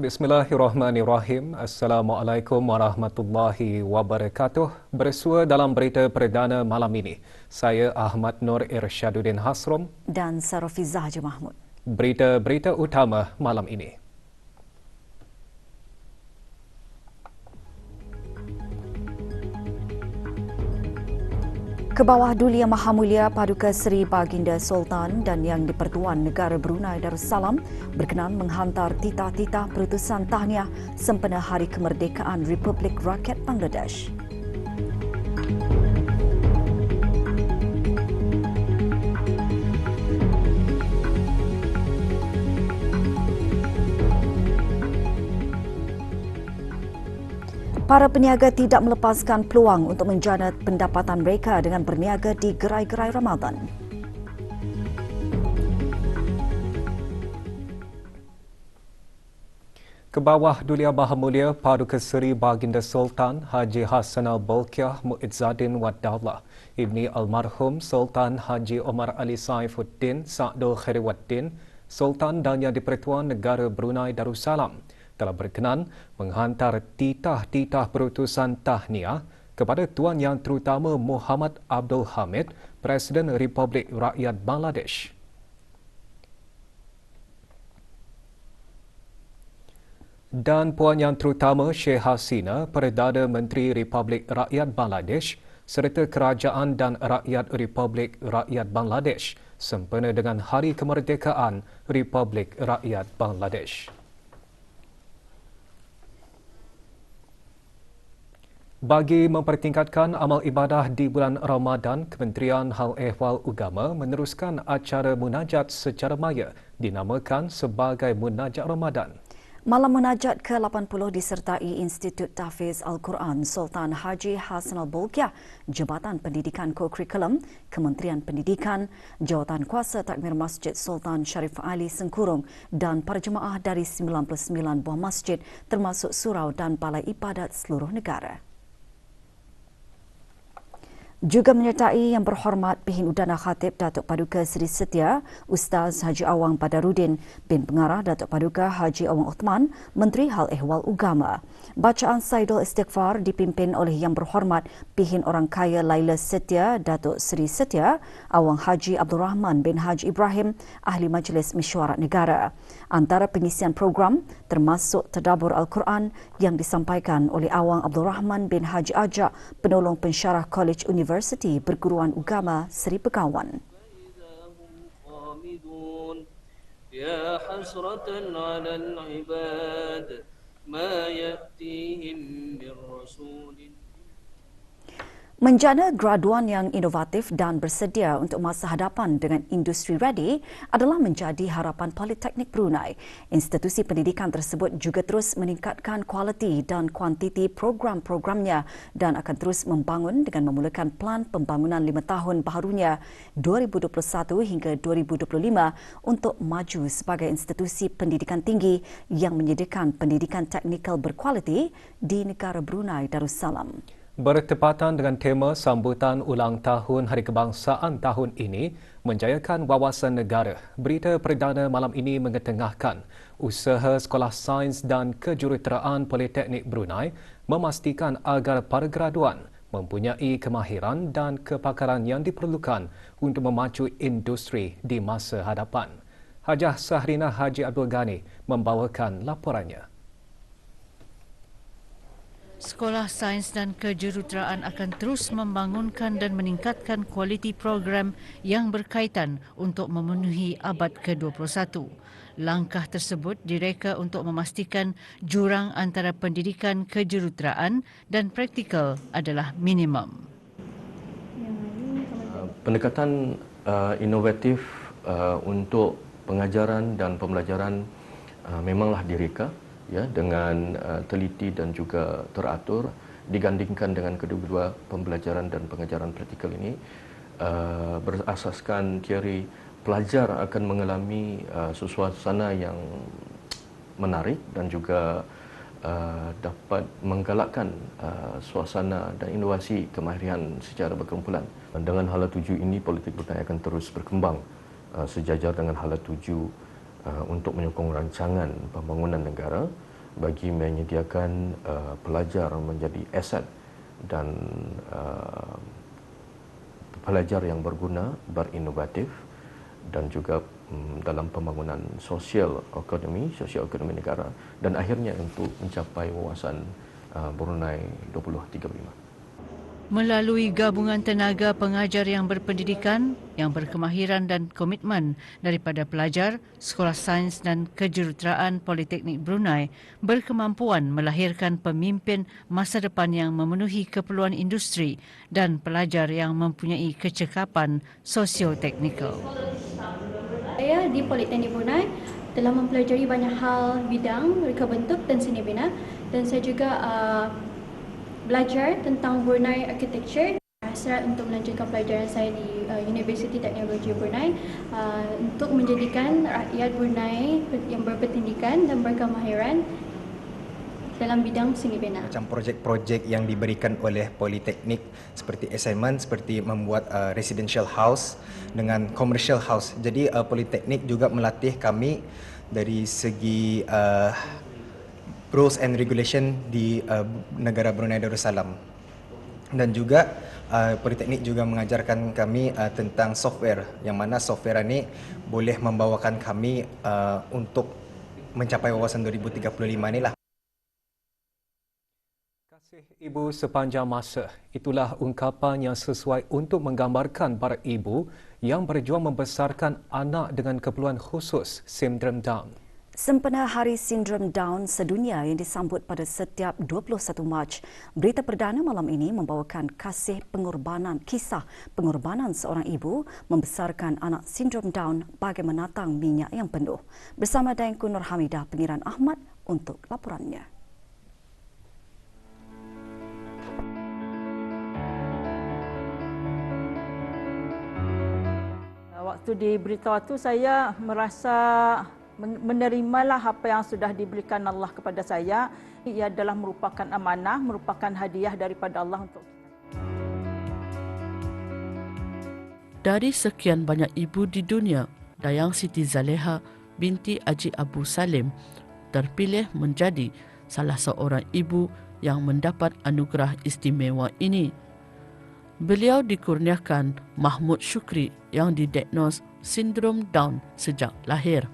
Bismillahirrahmanirrahim. Assalamualaikum warahmatullahi wabarakatuh. Bersua dalam berita perdana malam ini. Saya Ahmad Nur Irsyaduddin Hasrom dan Sarafizah Haji Mahmud. Berita-berita utama malam ini. Kebawah Duli Yang Maha Mulia Paduka Seri Baginda Sultan dan Yang di-Pertuan Negara Brunei Darussalam berkenan menghantar titah-titah perutusan tahniah sempena Hari Kemerdekaan Republik Rakyat Bangladesh. Para peniaga tidak melepaskan peluang untuk menjana pendapatan mereka dengan berniaga di gerai-gerai Ramadan. Kebawah Duli Yang Maha Mulia Paduka Seri Baginda Sultan Haji Hassan Al-Bolkiah Muizzadin Wad Daulah Ibni Almarhum Sultan Haji Omar Ali Saifuddin Sa'dul Khairiwaddin Sultan dan Yang di-Pertuan Negara Brunei Darussalam telah berkenan menghantar titah-titah perutusan tahniah kepada Tuan Yang Terutama Muhammad Abdul Hamid, Presiden Republik Rakyat Bangladesh. Dan Puan Yang Terutama Sheikh Hasina, Perdana Menteri Republik Rakyat Bangladesh serta Kerajaan dan Rakyat Republik Rakyat Bangladesh sempena dengan Hari Kemerdekaan Republik Rakyat Bangladesh. Bagi mempertingkatkan amal ibadah di bulan Ramadan, Kementerian Hal Ehwal Agama meneruskan acara munajat secara maya dinamakan sebagai Munajat Ramadan. Malam Munajat ke-80 disertai Institut Tahfiz Al-Quran Sultan Haji Hassan Al-Bolkiah, Jabatan Pendidikan Co-Curriculum, Kementerian Pendidikan, Jawatan Kuasa Takmir Masjid Sultan Sharif Ali Sengkurung dan para jemaah dari 99 buah masjid termasuk surau dan balai ibadat seluruh negara. Juga menyertai Yang Berhormat Pihin Udana Khatib Datuk Paduka Seri Setia Ustaz Haji Awang Badaruddin bin Pengarah Datuk Paduka Haji Awang Uthman, Menteri Hal Ehwal Agama. Bacaan Saidul Istighfar dipimpin oleh Yang Berhormat Pihin Orang Kaya Laila Setia Datuk Seri Setia Awang Haji Abdul Rahman bin Haji Ibrahim, Ahli Majlis Mesyuarat Negara. Antara pengisian program termasuk Tadabbur Al-Quran yang disampaikan oleh Awang Abdul Rahman bin Haji Ajak, Penolong Pensyarah College Universiti Perguruan Agama Seri Begawan. Ya hasratan 'alal 'ibad ma ya'tihim bir rasulin. Menjana graduan yang inovatif dan bersedia untuk masa hadapan dengan industri ready adalah menjadi harapan Politeknik Brunei. Institusi pendidikan tersebut juga terus meningkatkan kualiti dan kuantiti program-programnya dan akan terus membangun dengan memulakan plan pembangunan 5 tahun baharunya 2021 hingga 2025 untuk maju sebagai institusi pendidikan tinggi yang menyediakan pendidikan teknikal berkualiti di negara Brunei Darussalam. Bertepatan dengan tema sambutan ulang tahun Hari Kebangsaan tahun ini menjayakan wawasan negara, berita perdana malam ini mengetengahkan usaha Sekolah Sains dan Kejuruteraan Politeknik Brunei memastikan agar para graduan mempunyai kemahiran dan kepakaran yang diperlukan untuk memacu industri di masa hadapan. Hajah Sahrina Haji Abdul Ghani membawakan laporannya. Sekolah Sains dan Kejuruteraan akan terus membangunkan dan meningkatkan kualiti program yang berkaitan untuk memenuhi abad ke-21. Langkah tersebut direka untuk memastikan jurang antara pendidikan kejuruteraan dan praktikal adalah minimum. Pendekatan inovatif untuk pengajaran dan pembelajaran memanglah direka, ya, dengan teliti dan juga teratur digandingkan dengan kedua-dua pembelajaran dan pengajaran praktikal ini berasaskan teori pelajar akan mengalami suasana yang menarik dan juga dapat menggalakkan suasana dan inovasi kemahiran secara berkumpulan. Dengan hala tuju ini, Politeknik Brunei akan terus berkembang sejajar dengan hala tuju untuk menyokong rancangan pembangunan negara bagi menyediakan pelajar menjadi aset dan pelajar yang berguna, berinovatif dan juga dalam pembangunan sosial ekonomi negara dan akhirnya untuk mencapai wawasan Brunei 2035. Melalui gabungan tenaga pengajar yang berpendidikan, yang berkemahiran dan komitmen daripada pelajar, Sekolah Sains dan Kejuruteraan Politeknik Brunei berkemampuan melahirkan pemimpin masa depan yang memenuhi keperluan industri dan pelajar yang mempunyai kecekapan sosioteknikal. Saya di Politeknik Brunei telah mempelajari banyak hal bidang reka bentuk dan seni bina, dan saya juga belajar tentang Brunei Architecture. Hasrat untuk melanjutkan pelajaran saya di Universiti Teknologi Brunei untuk menjadikan rakyat Brunei yang berpendidikan dan berkemahiran dalam bidang seni bina. Macam projek-projek yang diberikan oleh Politeknik seperti assignment, seperti membuat residential house dengan commercial house. Jadi Politeknik juga melatih kami dari segi rules and regulation di negara Brunei Darussalam. Dan juga Politeknik juga mengajarkan kami tentang software, yang mana software ini boleh membawakan kami untuk mencapai wawasan 2035 ni lah. Kasih ibu sepanjang masa, itulah ungkapan yang sesuai untuk menggambarkan para ibu yang berjuang membesarkan anak dengan keperluan khusus sindrom Down. Sempena Hari Sindrom Down Sedunia yang disambut pada setiap 21 Mac, berita perdana malam ini membawakan kisah pengorbanan seorang ibu membesarkan anak sindrom Down bagi menatang minyak yang penuh. Bersama Daengku Nur Hamidah Pengiran Ahmad untuk laporannya. Waktu diberitahu itu saya merasa menerimalah apa yang sudah diberikan Allah kepada saya. Ia adalah merupakan amanah, merupakan hadiah daripada Allah untuk kita. Dari sekian banyak ibu di dunia, Dayang Siti Zaleha binti Haji Abu Salim terpilih menjadi salah seorang ibu yang mendapat anugerah istimewa ini. Beliau dikurniakan Mahmud Syukri yang didiagnos sindrom Down sejak lahir.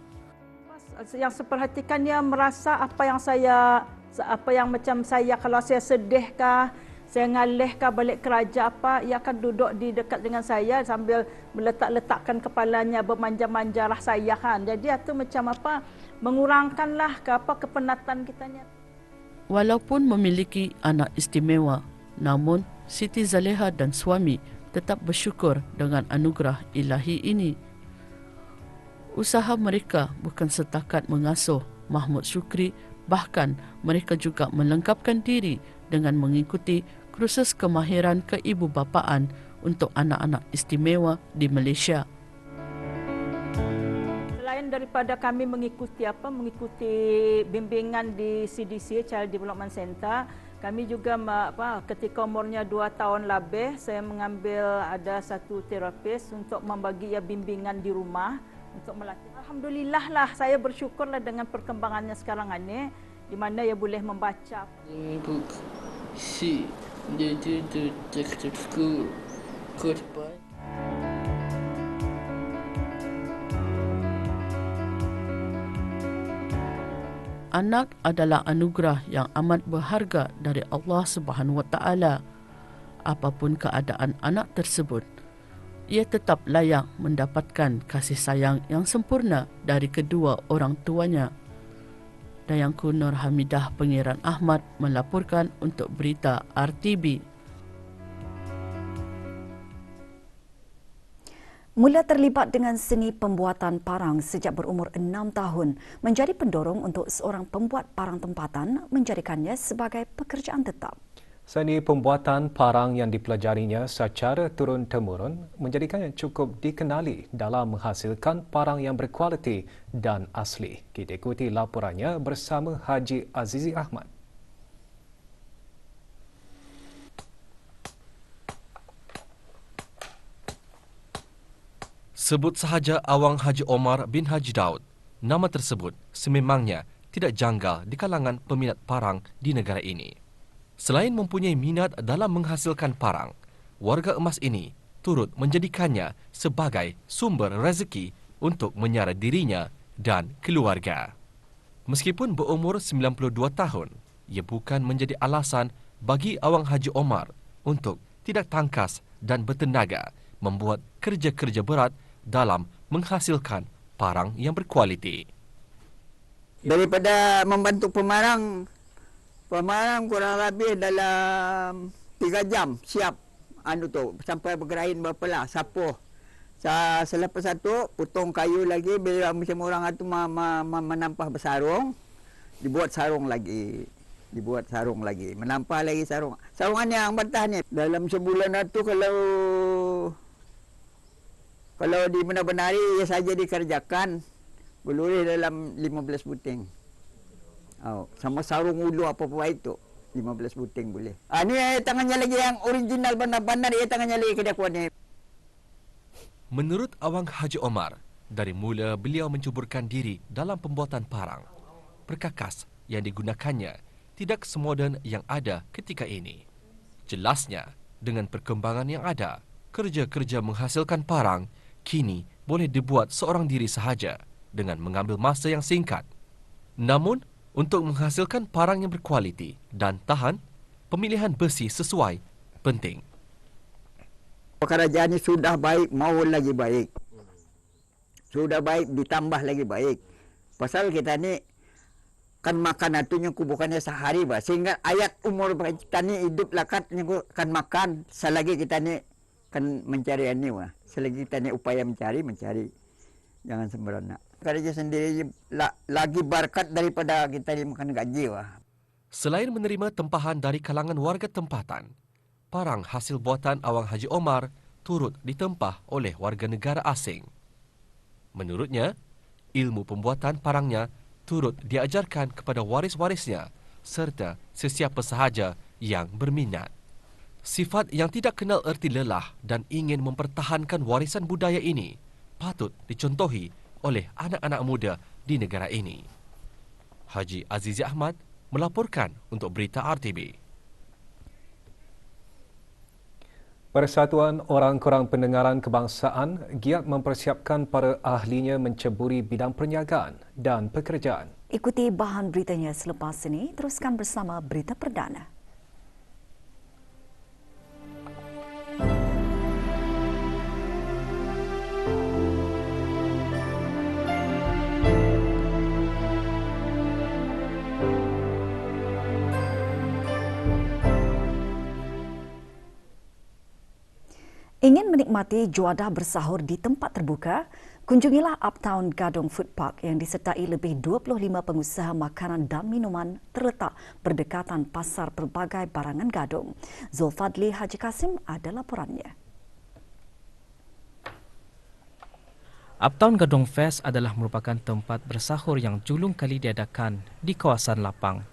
Yang seperhatikan dia merasa apa yang macam saya, kalau saya sedih kah, saya ngalih kah balik kerja apa, ia akan duduk di dekat dengan saya sambil meletak-letakkan kepalanya, bermanja-manjalah saya kan. Jadi itu macam apa, mengurangkanlah kepenatan kita ni. Walaupun memiliki anak istimewa, namun Siti Zaleha dan suami tetap bersyukur dengan anugerah ilahi ini. Usaha mereka bukan setakat mengasuh Mahmud Syukri, bahkan mereka juga melengkapkan diri dengan mengikuti kursus kemahiran keibubapaan untuk anak-anak istimewa di Malaysia. Selain daripada kami mengikuti bimbingan di CDC, Child Development Center, kami juga ketika umurnya 2 tahun lebih, saya mengambil ada satu terapis untuk membagi bimbingan di rumah untuk melatih. Alhamdulillah lah, saya bersyukurlah dengan perkembangannya sekarang ini, di mana ia boleh membaca. Anak adalah anugerah yang amat berharga dari Allah Subhanahu Wa Taala. Apapun keadaan anak tersebut, ia tetap layak mendapatkan kasih sayang yang sempurna dari kedua orang tuanya. Dayangku Nur Hamidah Pengiran Ahmad melaporkan untuk berita RTB. Mula terlibat dengan seni pembuatan parang sejak berumur 6 tahun menjadi pendorong untuk seorang pembuat parang tempatan menjadikannya sebagai pekerjaan tetap. Seni pembuatan parang yang dipelajarinya secara turun-temurun menjadikannya cukup dikenali dalam menghasilkan parang yang berkualiti dan asli. Kita ikuti laporannya bersama Haji Azizi Ahmad. Sebut sahaja Awang Haji Omar bin Haji Daud. Nama tersebut sememangnya tidak janggal di kalangan peminat parang di negara ini. Selain mempunyai minat dalam menghasilkan parang, warga emas ini turut menjadikannya sebagai sumber rezeki untuk menyara dirinya dan keluarga. Meskipun berumur 92 tahun, ia bukan menjadi alasan bagi Awang Haji Omar untuk tidak tangkas dan bertenaga membuat kerja-kerja berat dalam menghasilkan parang yang berkualiti. Daripada membantu pemarang kurang lebih dalam 3 jam siap sampai bergerain berapa lah sapuh. Selepas satu potong kayu lagi, bila macam orang itu menampah bersarung, dibuat sarung lagi. Menampah lagi sarung. Sarungan yang bertahan ni dalam sebulan itu kalau di benar-benari ia saja dikerjakan boleh dalam 15 buting. Sama sarung ulu apa-apa itu 15 buting boleh. Ni tangannya lagi yang original benar-benar, ia tangannya lagi kedakuan ni. Menurut Awang Haji Omar, dari mula beliau mencuburkan diri dalam pembuatan parang, perkakas yang digunakannya tidak semoden yang ada ketika ini. Jelasnya, dengan perkembangan yang ada, kerja-kerja menghasilkan parang kini boleh dibuat seorang diri sahaja dengan mengambil masa yang singkat. Namun, untuk menghasilkan parang yang berkualiti dan tahan, pemilihan besi sesuai penting. Kerajaan ini sudah baik, mau lagi baik. Sudah baik, ditambah lagi baik. Pasal kita ni kan makan atunya bukannya sehari bah. Sehingga ayat umur kita ni hidup lakat kan makan. Selagi kita ni kan mencari ini wah. Selagi kita ni upaya mencari. Jangan sembarangan. Kerja sendiri lagi berkat daripada kita ni makan gaji wah. Selain menerima tempahan dari kalangan warga tempatan, parang hasil buatan Awang Haji Omar turut ditempah oleh warga negara asing. Menurutnya, ilmu pembuatan parangnya turut diajarkan kepada waris-warisnya serta sesiapa sahaja yang berminat. Sifat yang tidak kenal erti lelah dan ingin mempertahankan warisan budaya ini patut dicontohi oleh anak-anak muda di negara ini. Haji Azizi Ahmad melaporkan untuk Berita RTB. Persatuan Orang Kurang Pendengaran Kebangsaan giat mempersiapkan para ahlinya menceburi bidang perniagaan dan pekerjaan. Ikuti bahan beritanya selepas ini, teruskan bersama Berita Perdana. Ingin menikmati juadah bersahur di tempat terbuka? Kunjungilah Uptown Gadong Food Park yang disertai lebih 25 pengusaha makanan dan minuman terletak berdekatan pasar pelbagai barangan Gadong. Zulfadli Haji Kasim ada laporannya. Uptown Gadong Fest adalah merupakan tempat bersahur yang julung kali diadakan di kawasan Lapang.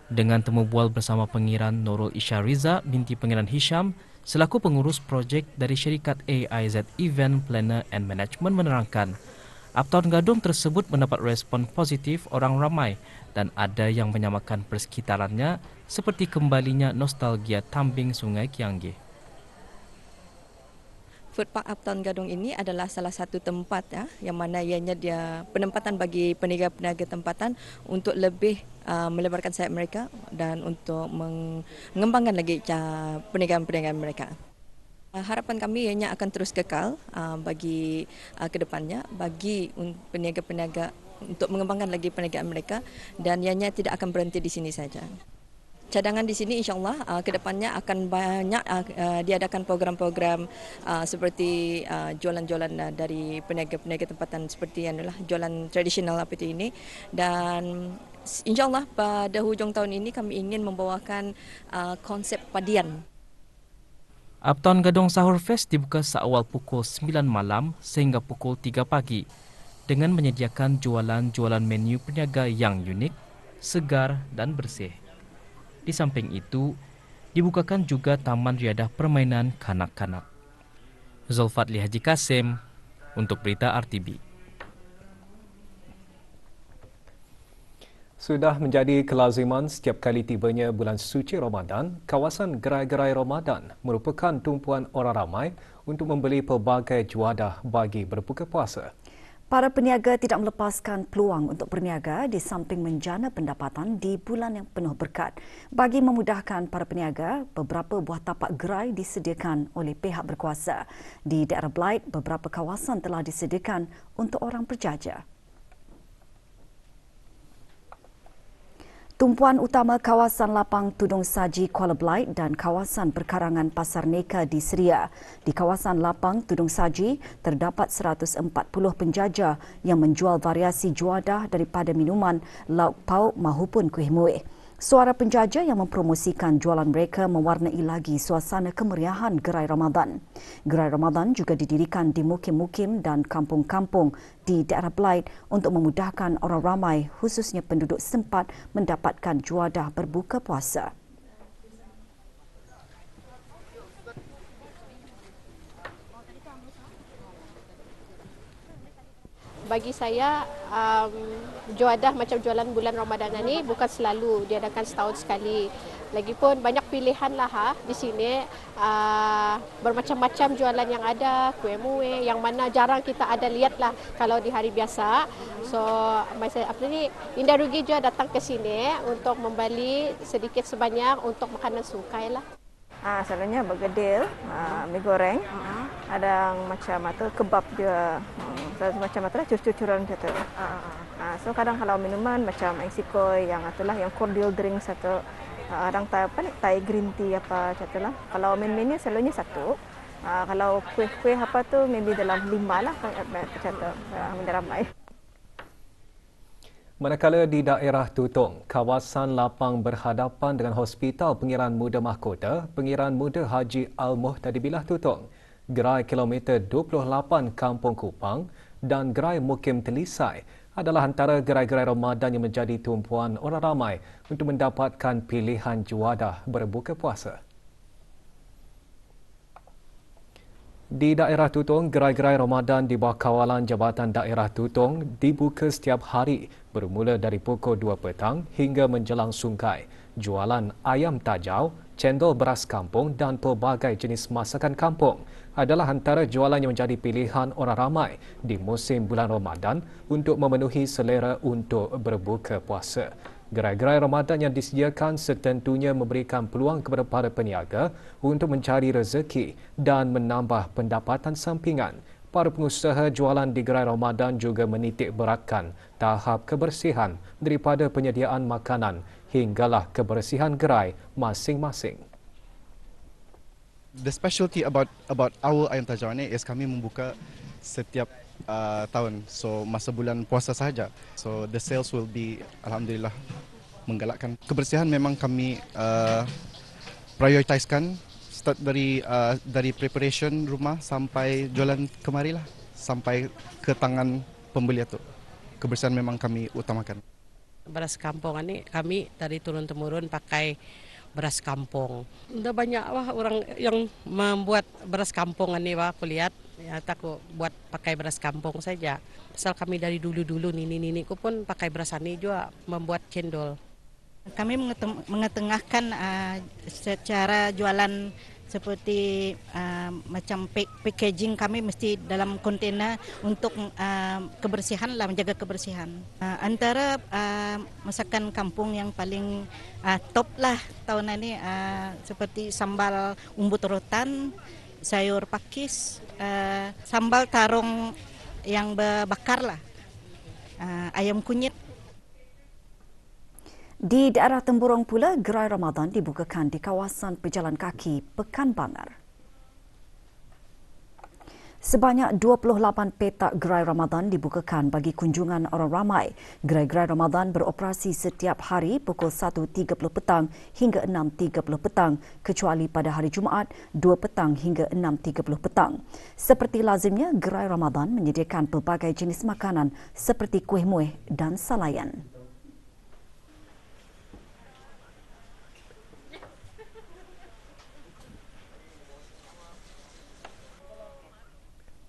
Dengan temu bual bersama Pengiran Nurul Isha Riza binti Pengiran Hisham, selaku pengurus projek dari syarikat AIZ Event Planner and Management menerangkan, Uptown Gadong tersebut mendapat respon positif orang ramai dan ada yang menyamakan persekitarannya seperti kembalinya nostalgia tambing Sungai Kianggih. Food Park Uptown Gadong ini adalah salah satu tempat yang mana ianya dia penempatan bagi peniaga-peniaga tempatan untuk lebih melebarkan sayap mereka dan untuk mengembangkan lagi perniagaan-perniagaan mereka. Harapan kami ianya akan terus kekal bagi kedepannya bagi peniaga-peniaga untuk mengembangkan lagi perniagaan mereka dan ianya tidak akan berhenti di sini saja. Cadangan di sini insyaAllah kedepannya akan banyak diadakan program-program seperti jualan-jualan dari peniaga-peniaga tempatan seperti jualan tradisional seperti ini dan insyaAllah pada hujung tahun ini kami ingin membawakan konsep padian. Uptown Gadong Sahur Fest dibuka seawal pukul 9 malam sehingga pukul 3 pagi dengan menyediakan jualan-jualan menu peniaga yang unik, segar dan bersih. Di samping itu, dibukakan juga taman riadah permainan kanak-kanak. Zulfadli Haji Kasim untuk Berita RTB. Sudah menjadi kelaziman setiap kali tibanya bulan suci Ramadan, kawasan gerai-gerai Ramadan merupakan tumpuan orang ramai untuk membeli pelbagai juadah bagi berbuka puasa. Para peniaga tidak melepaskan peluang untuk berniaga di samping menjana pendapatan di bulan yang penuh berkat. Bagi memudahkan para peniaga, beberapa buah tapak gerai disediakan oleh pihak berkuasa. Di daerah Blight, beberapa kawasan telah disediakan untuk orang berjaja. Tumpuan utama kawasan lapang Tudung Saji Kuala Blight dan kawasan perkarangan Pasar Neka di Seria. Di kawasan lapang Tudung Saji, terdapat 140 penjaja yang menjual variasi juadah daripada minuman, lauk pauk mahupun kuih muih. Suara penjaja yang mempromosikan jualan mereka mewarnai lagi suasana kemeriahan gerai Ramadan. Gerai Ramadan juga didirikan di mukim-mukim dan kampung-kampung di daerah Blight untuk memudahkan orang ramai, khususnya penduduk setempat, mendapatkan juadah berbuka puasa. Bagi saya, juadah macam jualan bulan Ramadan ini bukan selalu diadakan setahun sekali. Lagipun banyak pilihan lah di sini, bermacam-macam jualan yang ada, kuih muih yang mana jarang kita ada lihat lah kalau di hari biasa. So, indah rugi juga datang ke sini untuk membeli sedikit sebanyak untuk makanan sukai lah. Selalunya bergedil, mie goreng, ada macam itu kebab dia, macam itu lah cucuran gitu. So kadang kalau minuman macam Mexico yang itulah yang cordial drink satu, kadang Thai green tea apa itulah. Kalau min-minnya selalunya satu. Kalau kuih-kuih apa tu maybe dalam 5 lah macam tu, ramai. Manakala di daerah Tutong, kawasan lapang berhadapan dengan Hospital Pengiran Muda Mahkota, Pengiran Muda Haji Al-Muhtadibillah Tutong, Gerai Kilometer 28 Kampung Kupang dan Gerai Mukim Telisai adalah antara gerai-gerai Ramadan yang menjadi tumpuan orang ramai untuk mendapatkan pilihan juadah berbuka puasa. Di daerah Tutong, gerai-gerai Ramadan di bawah kawalan Jabatan Daerah Tutong dibuka setiap hari bermula dari pukul 2 petang hingga menjelang sungkai. Jualan ayam tajau, cendol beras kampung dan pelbagai jenis masakan kampung adalah antara jualan yang menjadi pilihan orang ramai di musim bulan Ramadan untuk memenuhi selera untuk berbuka puasa. Gerai-gerai Ramadan yang disediakan setentunya memberikan peluang kepada para peniaga untuk mencari rezeki dan menambah pendapatan sampingan. Para pengusaha jualan di gerai Ramadan juga menitik beratkan tahap kebersihan daripada penyediaan makanan hinggalah kebersihan gerai masing-masing. The specialty about our ayam tajau ni is kami membuka setiap tahun, so masa bulan puasa sahaja. So the sales will be alhamdulillah menggalakkan. Kebersihan memang kami prioritaskan, start dari preparation rumah sampai jualan kemari lah, sampai ke tangan pembeli itu. Kebersihan memang kami utamakan. Beras kampung ini kami dari turun-temurun pakai beras kampung. Udah banyak orang yang membuat beras kampung ini aku lihat. Ya, aku buat pakai beras kampung saja. Pasal kami dari dulu-dulu nini-niniku pun pakai beras ini juga membuat cendol. Kami mengetengahkan secara jualan seperti macam packaging kami mesti dalam kontainer untuk kebersihan lah, menjaga kebersihan. Antara masakan kampung yang paling top lah tahun ini seperti sambal umbut rotan, sayur pakis, sambal tarung yang bakar lah, ayam kunyit. Di daerah Temburong pula, gerai Ramadan dibukakan di kawasan pejalan kaki Pekan Bangar. Sebanyak 28 petak gerai Ramadan dibukakan bagi kunjungan orang ramai. Gerai-gerai Ramadan beroperasi setiap hari pukul 1.30 petang hingga 6.30 petang, kecuali pada hari Jumaat 2 petang hingga 6.30 petang. Seperti lazimnya, gerai Ramadan menyediakan pelbagai jenis makanan seperti kuih muih dan salayan.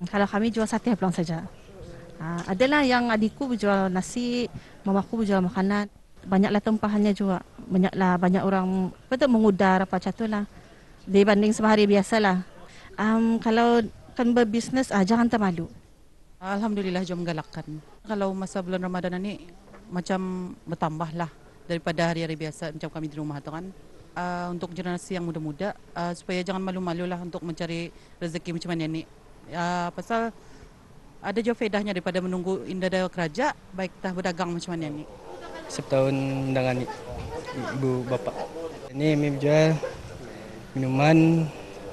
Kalau kami jual sate pulang saja. Adalah yang adikku berjual nasi, mamaku berjual makanan. Banyaklah tempahannya juga. Banyak orang betul mengudar apa macam itulah. Dibanding sehari biasalah. Kalau kan berbisnes jangan termalu. Alhamdulillah jom galakkan. Kalau masa bulan Ramadan ini macam bertambah lah daripada hari-hari biasa macam kami di rumah tu kan. Untuk generasi yang muda-muda supaya jangan malu-malu lah untuk mencari rezeki macam mana ni. Pasal ada jauh faedahnya daripada menunggu indah kerja, baik tah berdagang macam mana ni. Setahun dengan ibu bapa. Ini kami jual minuman,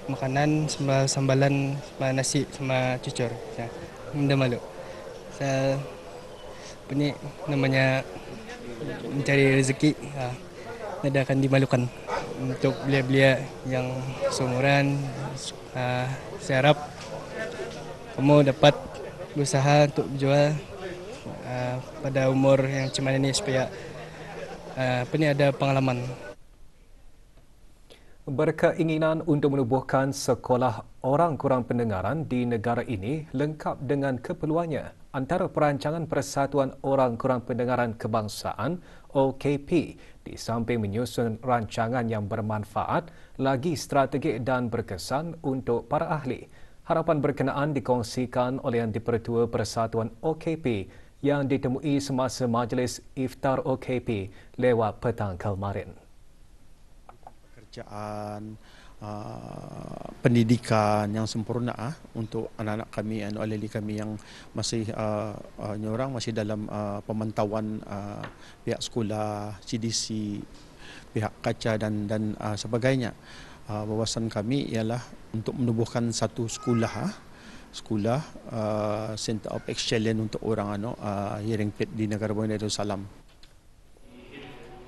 makanan, sambalan, sama nasi, sama cucur. Minda malu. Saya punya namanya mencari rezeki. Tidak akan dimalukan untuk belia-belia yang seumuran. Saya harap kamu dapat berusaha untuk jual pada umur yang macam mana ni supaya ada pengalaman. Berkeinginan untuk menubuhkan sekolah orang kurang pendengaran di negara ini lengkap dengan keperluannya antara Perancangan Persatuan Orang Kurang Pendengaran Kebangsaan OKP di samping menyusun rancangan yang bermanfaat, lagi strategik dan berkesan untuk para ahli. Harapan berkenaan dikongsikan oleh Yang di-Pertua Persatuan OKP yang ditemui semasa majlis Iftar OKP lewat petang kemarin. Pekerjaan, pendidikan yang sempurna untuk anak-anak kami dan ahli kami yang masih nyorang masih dalam pemantauan pihak sekolah, CDC, pihak kaca dan sebagainya. Wawasan kami ialah untuk menubuhkan satu sekolah Center of Excellence untuk orang hearing aid di negara Brunei Darussalam.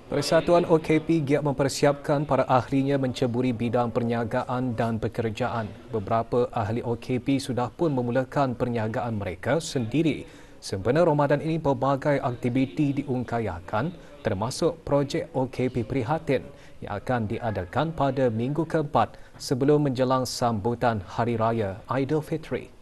Persatuan OKP giat mempersiapkan para ahlinya menceburi bidang perniagaan dan pekerjaan. Beberapa ahli OKP sudah pun memulakan perniagaan mereka sendiri. Sempena Ramadan ini, pelbagai aktiviti diungkayakan termasuk projek OKP Prihatin yang akan diadakan pada minggu keempat sebelum menjelang sambutan Hari Raya Aidilfitri.